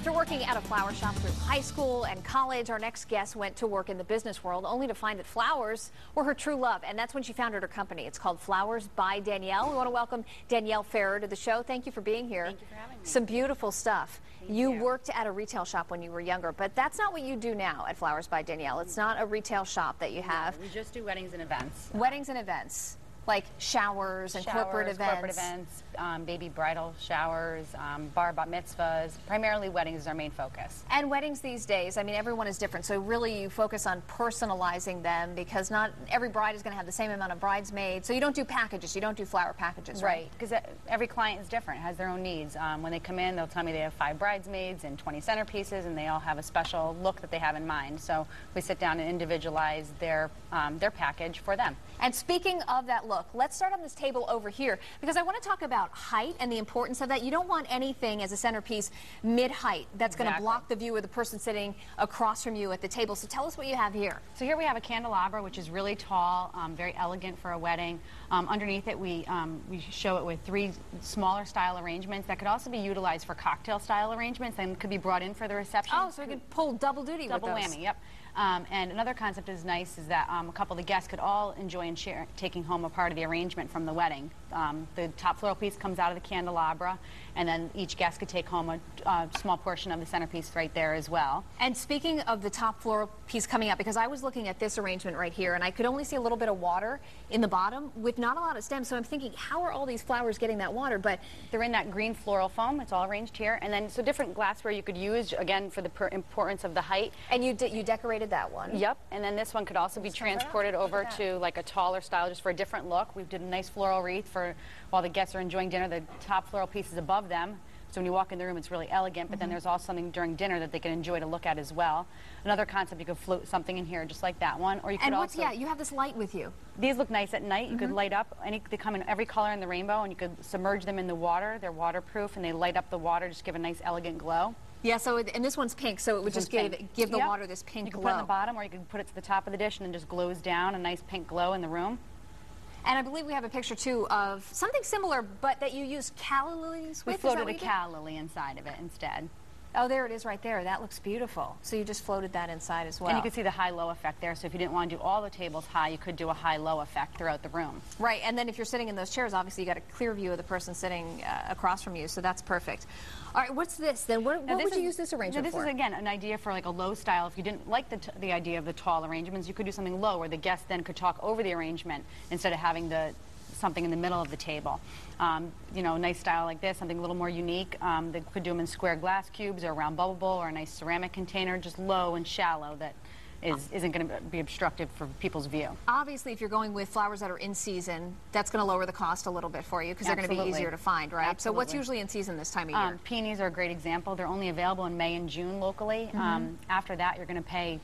After working at a flower shop through high school and college, our next guest went to work in the business world only to find that flowers were her true love. And that's when she founded her company. It's called Flowers by Danielle. We want to welcome Danielle Farrer to the show. Thank you for being here. Thank you for having me. Some beautiful stuff. You Thank you. worked at a retail shop when you were younger, but that's not what you do now at Flowers by Danielle. It's not a retail shop that you have. No, we just do weddings and events. Weddings and events. Like showers and corporate events. Baby bridal showers, bar bat mitzvahs. Primarily weddings is our main focus. And weddings these days, I mean, everyone is different. So really you focus on personalizing them because not every bride is going to have the same amount of bridesmaids. So you don't do packages. You don't do flower packages, right? Because every client is different, has their own needs. When they come in, they'll tell me they have 5 bridesmaids and 20 centerpieces, and they all have a special look that they have in mind. So we sit down and individualize their package for them. And speaking of that look, let's start on this table over here because I want to talk about height and the importance of that. You don't want anything as a centerpiece mid-height that's going to block the view of the person sitting across from you at the table. So tell us what you have here. So here we have a candelabra, which is really tall, very elegant for a wedding. Underneath it, we show it with 3 smaller style arrangements that could also be utilized for cocktail style arrangements and could be brought in for the reception. Oh, so we could pull double duty with those. Double whammy, yep. And another concept is nice is that a couple of the guests could all enjoy and share taking home a part of the arrangement from the wedding. The top floral piece comes out of the candelabra, and then each guest could take home a small portion of the centerpiece right there as well. And speaking of the top floral piece coming out, because I was looking at this arrangement right here, and I could only see a little bit of water in the bottom with not a lot of stems, so I'm thinking, how are all these flowers getting that water? But they're in that green floral foam. It's all arranged here, and then so different glassware you could use, again, for the importance of the height. And you decorated that one. Yep, and then this one could also be transported over to like a taller style just for a different look. We did a nice floral wreath for while the guests are enjoying dinner. The top floral piece is above them, so when you walk in the room it's really elegant, but then there's also something during dinner that they can enjoy to look at as well. Another concept, you could float something in here just like that one, or you could you have this light with you. These look nice at night. You could light up, they come in every color in the rainbow, and you could submerge them in the water. They're waterproof, and they light up the water, just give a nice elegant glow. Yeah, so and this one's pink, so it would just give the water this pink glow. You can put it on the bottom, or you can put it to the top of the dish, and it just glows down, a nice pink glow in the room. And I believe we have a picture, too, of something similar, but that you use calla lilies with. We floated a calla lily inside of it instead. Oh, there it is right there. That looks beautiful. So you just floated that inside as well. And you can see the high-low effect there. So if you didn't want to do all the tables high, you could do a high-low effect throughout the room. Right, and then if you're sitting in those chairs, obviously you got a clear view of the person sitting across from you, so that's perfect. All right, what's this then? What would you use this arrangement for? This is, again, an idea for like a low style. If you didn't like the idea of the tall arrangements, you could do something low where the guest then could talk over the arrangement instead of having something in the middle of the table. You know, a nice style like this, something a little more unique. They could do them in square glass cubes or a round bubble bowl or a nice ceramic container, just low and shallow that isn't going to be obstructive for people's view. Obviously, if you're going with flowers that are in season, that's going to lower the cost a little bit for you because they're going to be easier to find, right? Absolutely. So what's usually in season this time of year? Peonies are a great example. They're only available in May and June locally. After that, you're going to pay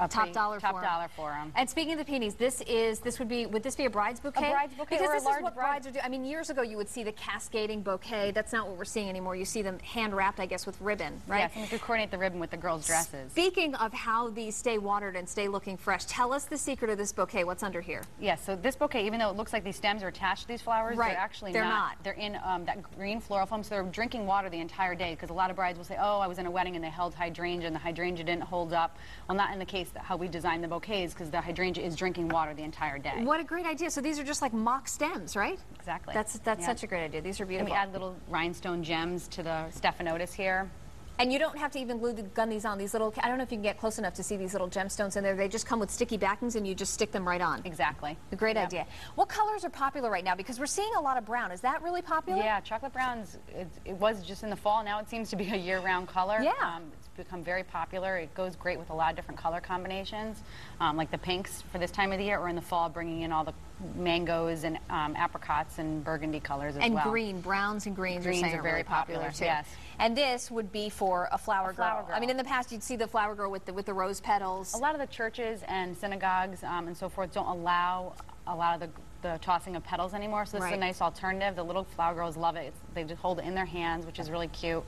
top dollar for them. And speaking of the peonies, would this be a bride's bouquet? A bride's bouquet, because or this a large is what brides would do. I mean, years ago you would see the cascading bouquet. That's not what we're seeing anymore. You see them hand wrapped, I guess, with ribbon, right? Yes, and we could coordinate the ribbon with the girls' dresses. Speaking of how these stay watered and stay looking fresh, tell us the secret of this bouquet. What's under here? Yes, so this bouquet, even though it looks like these stems are attached to these flowers, they're actually not. They're in that green floral foam, so they're drinking water the entire day, because a lot of brides will say, oh, I was in a wedding and they held hydrangea and the hydrangea didn't hold up. Well, not in the case how we designed the bouquets, because the hydrangea is drinking water the entire day. What a great idea. So these are just like mock stems, right? Exactly. That's such a great idea. These are beautiful. And we add little rhinestone gems to the stephanotis here. And you don't have to even glue the gun these on. These little, I don't know if you can get close enough to see these little gemstones in there. They just come with sticky backings and you just stick them right on. Exactly. A great idea. What colors are popular right now? Because we're seeing a lot of brown. Is that really popular? Yeah, chocolate browns, it was just in the fall. Now it seems to be a year-round color. Yeah. It's become very popular. It goes great with a lot of different color combinations, like the pinks for this time of the year, or in the fall bringing in all the mangoes and apricots and burgundy colors as well. And green, browns and greens are very popular too. Yes. And this would be for a flower girl. I mean, in the past you'd see the flower girl with the rose petals. A lot of the churches and synagogues and so forth don't allow a lot of the the tossing of petals anymore, so this is a nice alternative. The little flower girls love it. They just hold it in their hands, which is really cute.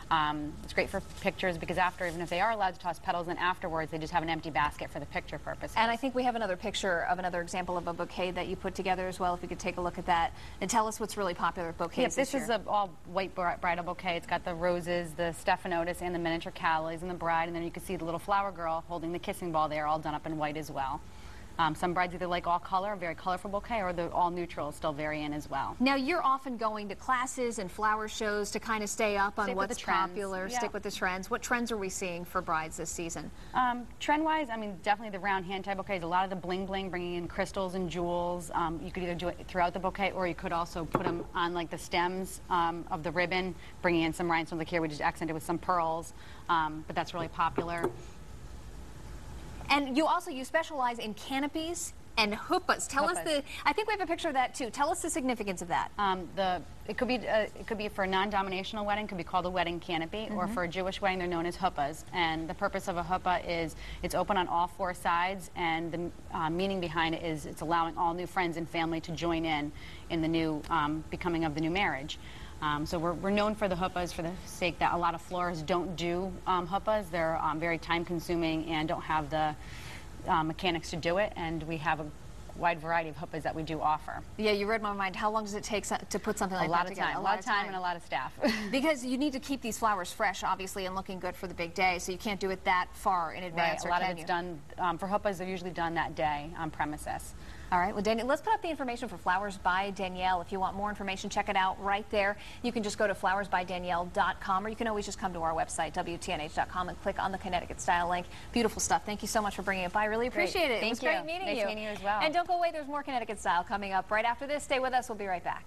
It's great for pictures because after, even if they are allowed to toss petals, then afterwards they just have an empty basket for the picture purpose. And I think we have another picture of another example of a bouquet that you put together as well, if we could take a look at that. And tell us what's really popular with bouquets this year. This is an all white bridal bouquet. It's got the roses, the stephanotis, and the miniature callies and the bride, and then you can see the little flower girl holding the kissing ball there, all done up in white as well. Some brides either like all color, a very colorful bouquet, or the all neutral, still very in as well. Now, you're often going to classes and flower shows to kind of stay up on what's popular, stick with the trends. What trends are we seeing for brides this season? Trend-wise, I mean, definitely the round hand-tie bouquets, a lot of the bling-bling, bringing in crystals and jewels. You could either do it throughout the bouquet, or you could also put them on like the stems of the ribbon, bringing in some rhinestones. Like here, we just accented with some pearls, but that's really popular. And you specialize in canopies and huppahs. Tell us I think we have a picture of that too. Tell us the significance of that. It could be for a non-dominational wedding, it could be called a wedding canopy, or for a Jewish wedding, they're known as huppahs. And the purpose of a huppah is it's open on all four sides, and the meaning behind it is it's allowing all new friends and family to join in the new becoming of the new marriage. So we're known for the huppahs for the sake that a lot of florists don't do huppahs. They're very time-consuming and don't have the mechanics to do it, and we have a wide variety of huppahs that we do offer. Yeah, you read my mind. How long does it take to put something like that together? A lot of time and a lot of staff. Because you need to keep these flowers fresh, obviously, and looking good for the big day, so you can't do it that far in advance. Right, a lot of it's done, for huppahs, they're usually done that day on premises. All right, well, Danielle, let's put up the information for Flowers by Danielle. If you want more information, check it out right there. You can just go to flowersbydanielle.com, or you can always just come to our website, WTNH.com, and click on the Connecticut Style link. Beautiful stuff. Thank you so much for bringing it by. I really appreciate it. Thank you. It was great meeting you. Nice meeting you as well. And don't go away. There's more Connecticut Style coming up right after this. Stay with us. We'll be right back.